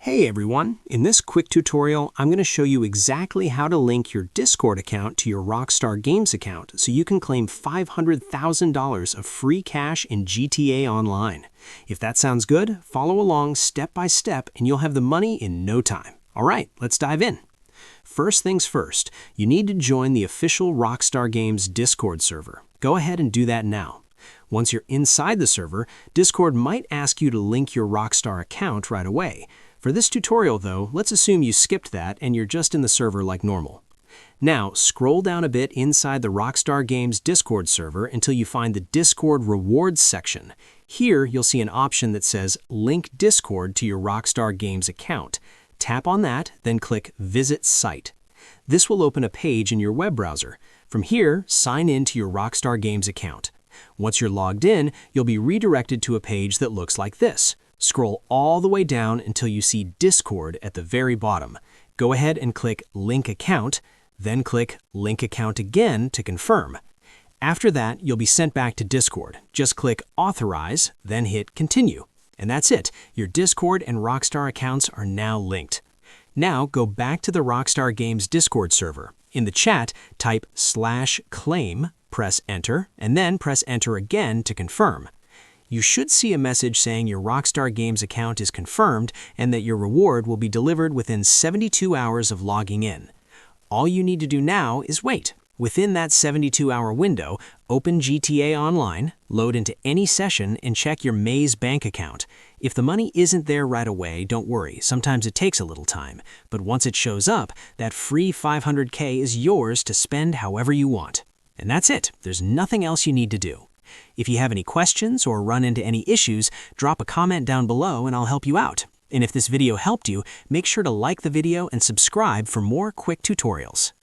Hey everyone, in this quick tutorial, I'm going to show you exactly how to link your Discord account to your Rockstar Games account so you can claim $500,000 of free cash in GTA Online. If that sounds good, follow along step by step and you'll have the money in no time. All right, let's dive in. First things first, you need to join the official Rockstar Games Discord server. Go ahead and do that now. Once you're inside the server, Discord might ask you to link your Rockstar account right away. For this tutorial though, let's assume you skipped that and you're just in the server like normal. Now, scroll down a bit inside the Rockstar Games Discord server until you find the Discord Rewards section. Here, you'll see an option that says Link Discord to your Rockstar Games account. Tap on that, then click Visit Site. This will open a page in your web browser. From here, sign in to your Rockstar Games account. Once you're logged in, you'll be redirected to a page that looks like this. Scroll all the way down until you see Discord at the very bottom. Go ahead and click Link Account, then click Link Account again to confirm. After that, you'll be sent back to Discord. Just click Authorize, then hit Continue. And that's it. Your Discord and Rockstar accounts are now linked. Now go back to the Rockstar Games Discord server. In the chat, type /claim, press Enter, and then press Enter again to confirm. You should see a message saying your Rockstar Games account is confirmed and that your reward will be delivered within 72 hours of logging in. All you need to do now is wait. Within that 72-hour window, open GTA Online, load into any session, and check your Maze bank account. If the money isn't there right away, don't worry. Sometimes it takes a little time. But once it shows up, that free $500K is yours to spend however you want. And that's it. There's nothing else you need to do. If you have any questions or run into any issues, drop a comment down below and I'll help you out. And if this video helped you, make sure to like the video and subscribe for more quick tutorials.